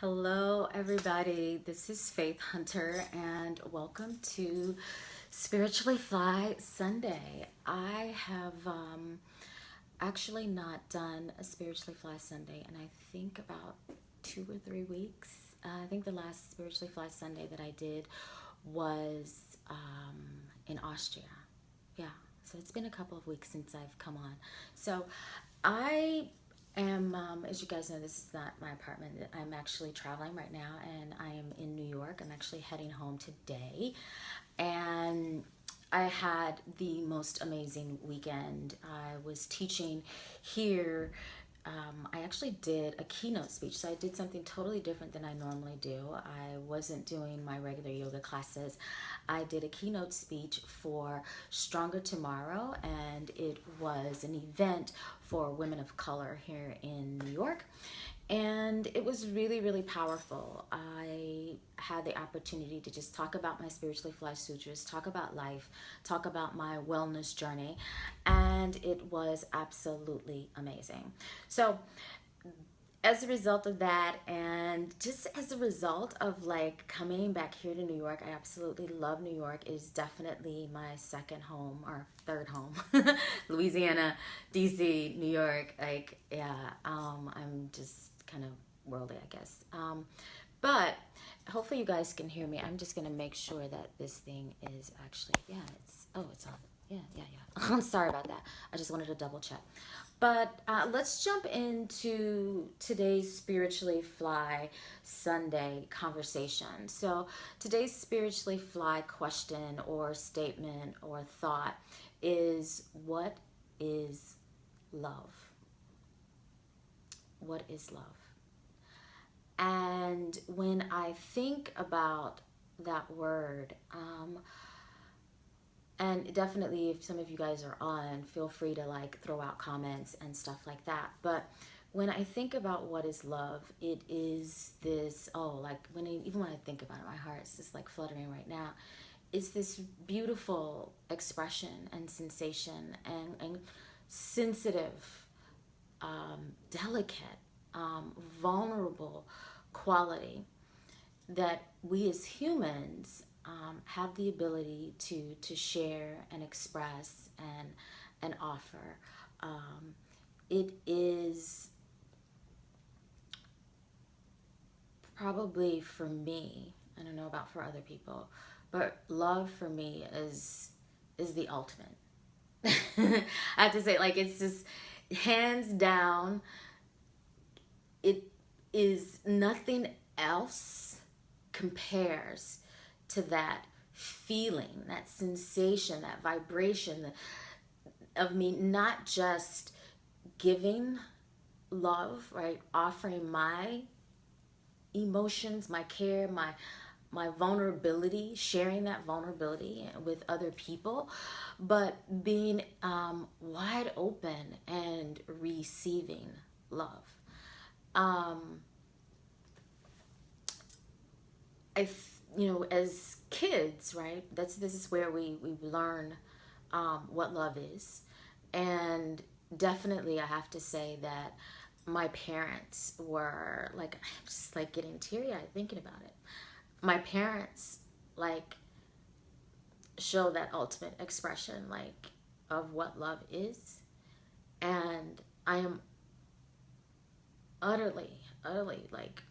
Hello, everybody. This is Faith Hunter, and welcome to Spiritually Fly Sunday. I have actually not done a Spiritually Fly Sunday, and I think about 2 or 3 weeks. I think the last Spiritually Fly Sunday that I did was in Austria. Yeah, so it's been a couple of weeks since I've come on. So I am, as you guys know, this is not my apartment. I'm actually traveling right now, and I am in New York. I'm actually heading home today, and I had the most amazing weekend. I was teaching here. I actually did a keynote speech, so I did something totally different than I normally do. I wasn't doing my regular yoga classes. I did a keynote speech for Stronger Tomorrow, and it was an event for women of color here in New York. And it was really, really powerful. I had the opportunity to just talk about my Spiritually Fly Sutras, talk about life, talk about my wellness journey, and it was absolutely amazing. So, as a result of that, and just as a result of like coming back here to New York, I absolutely love New York. It is definitely my second home or third home. Louisiana, DC, New York, like yeah, I'm just kind of worldly, I guess. But hopefully you guys can hear me. I'm just gonna make sure that this thing is actually, yeah, it's on. Yeah. I'm sorry about that. I just wanted to double check. But let's jump into today's Spiritually Fly Sunday conversation. So today's Spiritually Fly question or statement or thought is, what is love? What is love? And when I think about that word, and definitely if some of you guys are on, feel free to like throw out comments and stuff like that. But when I think about what is love, it is this, even when I think about it, my heart's just like fluttering right now. It's this beautiful expression and sensation and sensitive, delicate, vulnerable quality that we as humans have the ability to share and express and offer. It is probably for me, I don't know about for other people, but love for me is the ultimate. I have to say, like, it's just hands down, it is nothing else compares to that feeling, that sensation, that vibration of me not just giving love, right? Offering my emotions, my care, my vulnerability, sharing that vulnerability with other people, but being wide open and receiving love. As kids, right? This is where we learn what love is, and definitely I have to say that my parents were like, I'm just like getting teary eyed thinking about it. My parents like show that ultimate expression like of what love is, and I am utterly like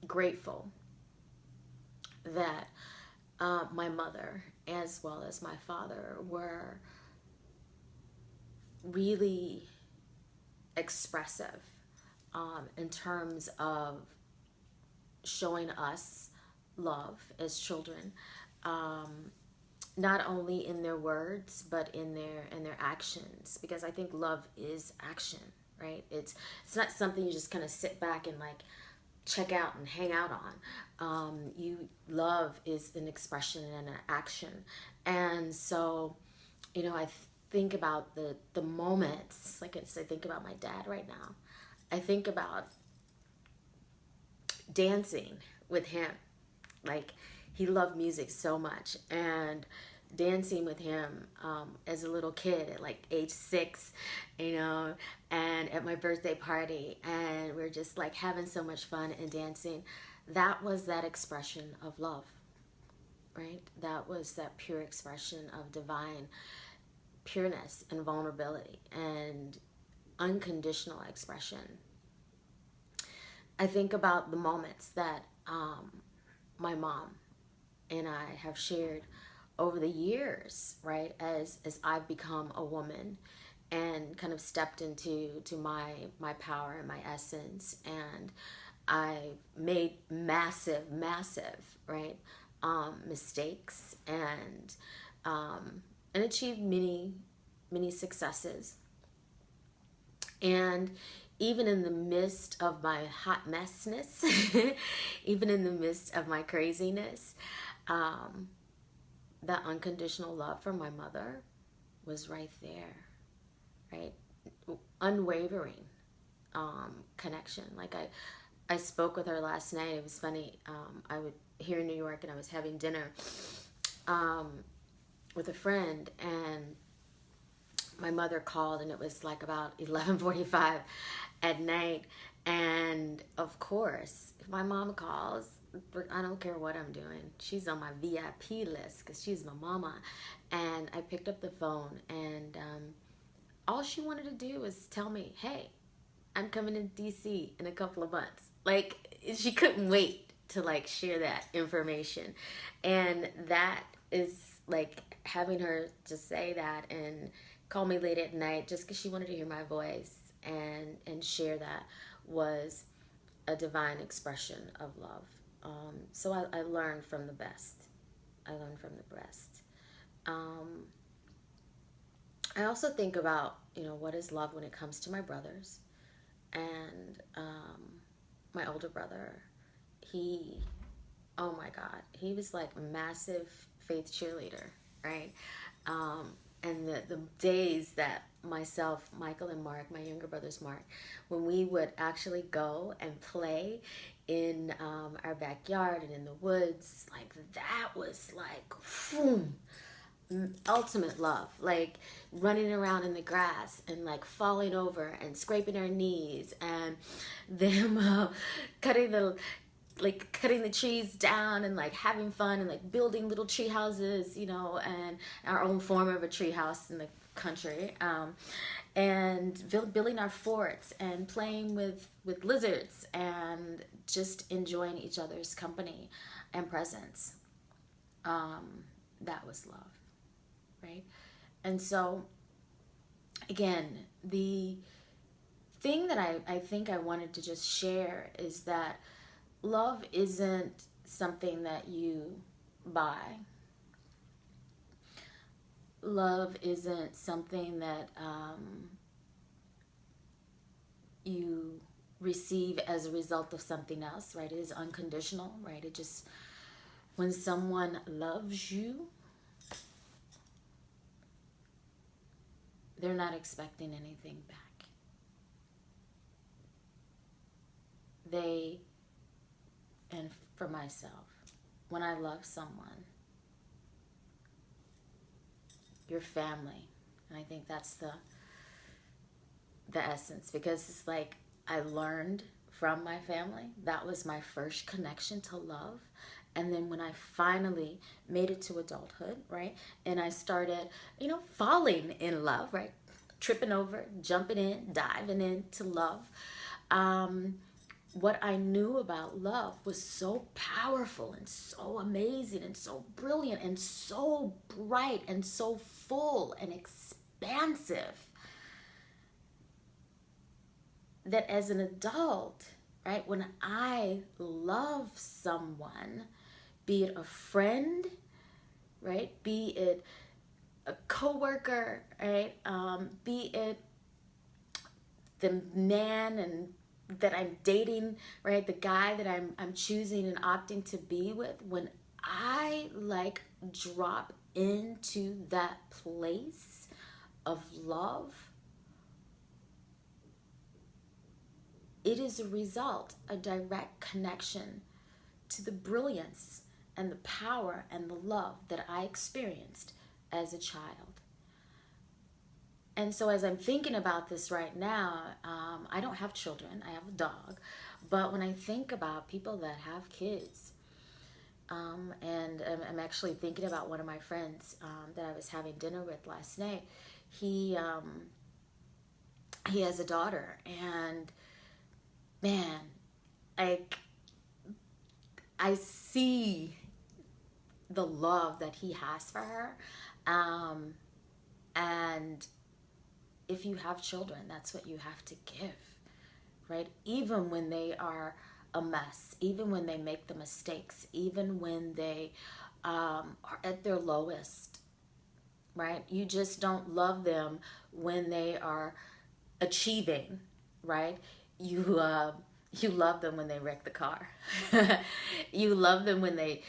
grateful that my mother as well as my father were really expressive in terms of showing us love as children, not only in their words but in their actions, because I think love is action, right? It's not something you just kind of sit back and like check out and hang out on. Love is an expression and an action. And so, I think about the moments, like I think about my dad right now. I think about dancing with him. Like, he loved music so much, and dancing with him as a little kid at like age 6, you know, and at my birthday party, and we're just like having so much fun and dancing. That was that expression of love, right? That was that pure expression of divine pureness and vulnerability and unconditional expression. I think about the moments that my mom and I have shared over the years, right? As I've become a woman and kind of stepped into my power and my essence, and I made massive, right, mistakes, and achieved many successes. And even in the midst of my hot messness, even in the midst of my craziness, that unconditional love from my mother was right there, right? Unwavering connection. Like I spoke with her last night. It was funny. I was here in New York, and I was having dinner with a friend, and my mother called, and it was like about 11:45 at night. And of course, if my mom calls, I don't care what I'm doing. She's on my VIP list because she's my mama. And I picked up the phone, and all she wanted to do was tell me, hey, I'm coming to DC in a couple of months. Like, she couldn't wait to like share that information. And that is like having her just say that and call me late at night just because she wanted to hear my voice and share that was a divine expression of love. So I learned from the best. I learned from the best. I also think about, you know, what is love when it comes to my brothers. And my older brother, oh my God, he was like a massive faith cheerleader, right? And the days that myself, Michael, and Mark, my younger brother's Mark, when we would actually go and play in our backyard and in the woods, like that was like, boom, ultimate love. Like running around in the grass and like falling over and scraping our knees, and them cutting the trees down and like having fun and like building little tree houses, you know, and our own form of a tree house in the country, and building our forts and playing with lizards and just enjoying each other's company and presence. That was love, right? And so again, the thing that I think I wanted to just share is that love isn't something that you buy. Love isn't something that you receive as a result of something else, right? It is unconditional, right? It just, when someone loves you, they're not expecting anything back. And for myself, when I love someone, your family, and I think that's the essence, because it's like I learned from my family. That was my first connection to love. And then when I finally made it to adulthood, right, and I started, you know, falling in love, right, tripping over, jumping in, diving into love, what I knew about love was so powerful and so amazing and so brilliant and so bright and so full and expansive that as an adult, right, when I love someone, be it a friend, right, be it a coworker, right, be it the man and that I'm dating, right, the guy that I'm choosing and opting to be with, when I like drop into that place of love, it is a result, a direct connection to the brilliance and the power and the love that I experienced as a child. And so as I'm thinking about this right now, I don't have children, I have a dog. But when I think about people that have kids, and I'm actually thinking about one of my friends that I was having dinner with last night. He has a daughter, and man, like, I see the love that he has for her. And if you have children, that's what you have to give, right? Even when they are a mess, even when they make the mistakes, even when they are at their lowest, right? You just don't love them when they are achieving, right? You love them when they wreck the car. You love them when they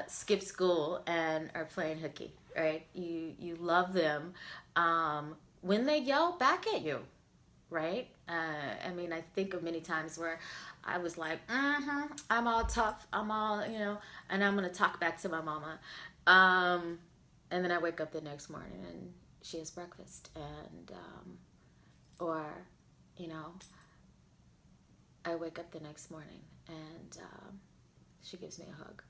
skip school and are playing hooky, right? You love them when they yell back at you, right? I mean, I think of many times where I was like, I'm all tough, I'm all, and I'm gonna talk back to my mama, and then I wake up the next morning and she has breakfast, and or I wake up the next morning and she gives me a hug.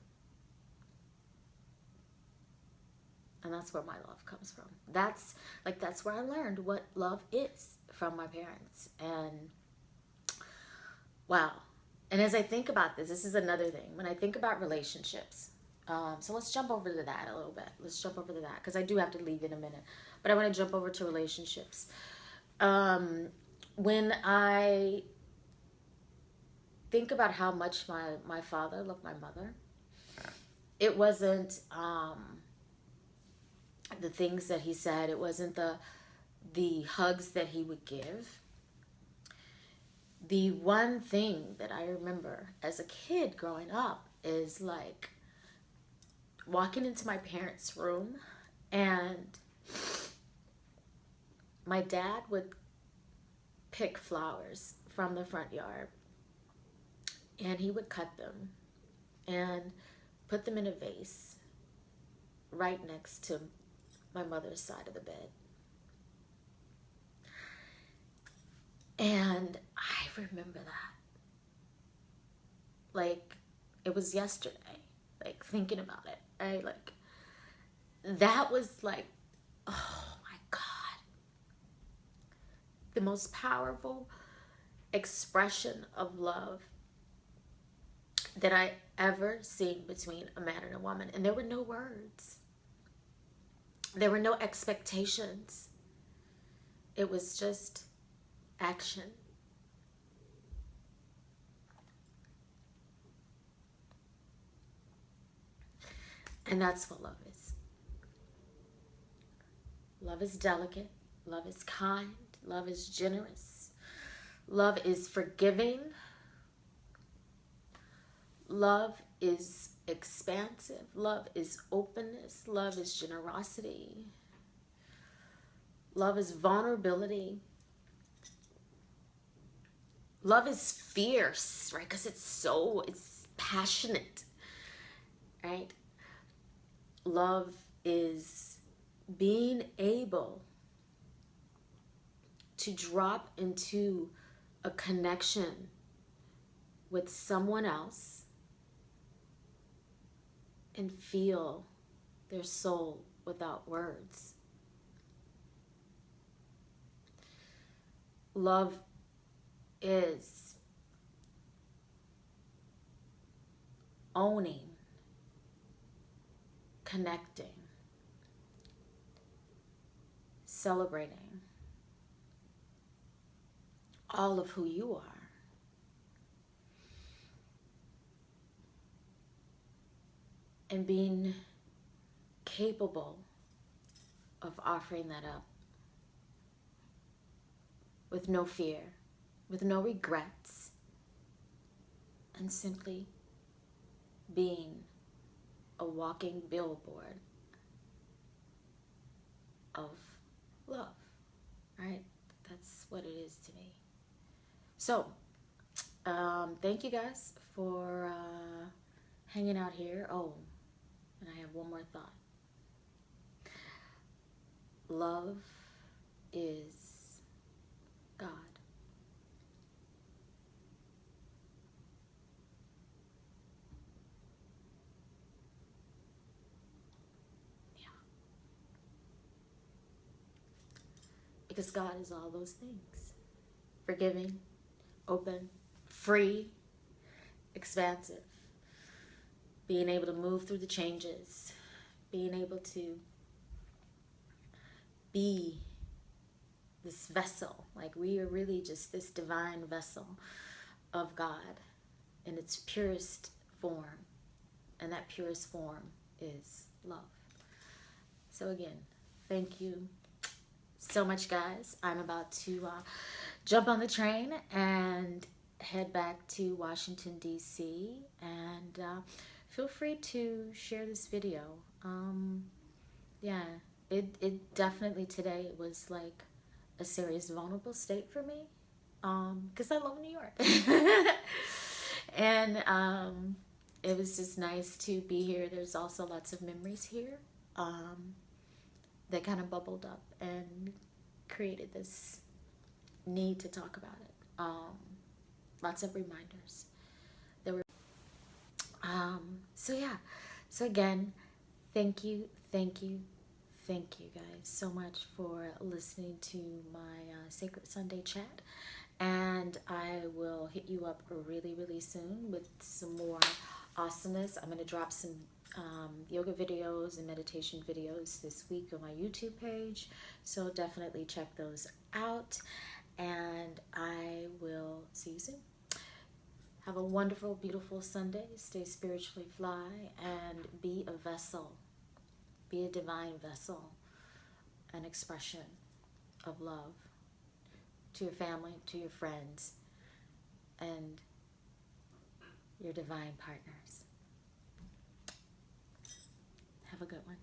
And that's where my love comes from. That's where I learned what love is, from my parents. And wow. And as I think about this is another thing. When I think about relationships, so let's jump over to that a little bit. Let's jump over to that, because I do have to leave in a minute. But I want to jump over to relationships. When I think about how much my father loved my mother, it wasn't the things that he said. It wasn't the hugs that he would give. The one thing that I remember as a kid growing up is like walking into my parents' room, and my dad would pick flowers from the front yard, and he would cut them and put them in a vase right next to my mother's side of the bed. And I remember that like it was yesterday, like thinking about it. That was like, oh my God, the most powerful expression of love that I ever seen between a man and a woman. And there were no words. There were no expectations. It was just action. And that's what love is. Love is delicate. Love is kind. Love is generous. Love is forgiving. Love is expansive. Love is openness. Love is generosity. Love is vulnerability. Love is fierce, right? Because it's passionate, right? Love is being able to drop into a connection with someone else and feel their soul without words. Love is owning, connecting, celebrating all of who you are. And being capable of offering that up with no fear, with no regrets, and simply being a walking billboard of love, right? That's what it is to me. So, thank you guys for hanging out here. Oh, and I have one more thought. love is God. Yeah. Because God is all those things. Forgiving, open, free, expansive. Being able to move through the changes. Being able to be this vessel. Like we are really just this divine vessel of God in its purest form. And that purest form is love. So again, thank you so much, guys. I'm about to jump on the train and head back to Washington, D.C. And feel free to share this video. Yeah, it definitely today was like a serious vulnerable state for me, because I love New York. And it was just nice to be here. There's also lots of memories here that kind of bubbled up and created this need to talk about it. Lots of reminders. There were so yeah. So again, thank you, thank you, thank you guys so much for listening to my Sacred Sunday chat. And I will hit you up really, really soon with some more awesomeness. I'm going to drop some yoga videos and meditation videos this week on my YouTube page. So definitely check those out. And I will see you soon. Have a wonderful, beautiful Sunday. Stay spiritually fly and be a vessel. Be a divine vessel. An expression of love to your family, to your friends, and your divine partners. Have a good one.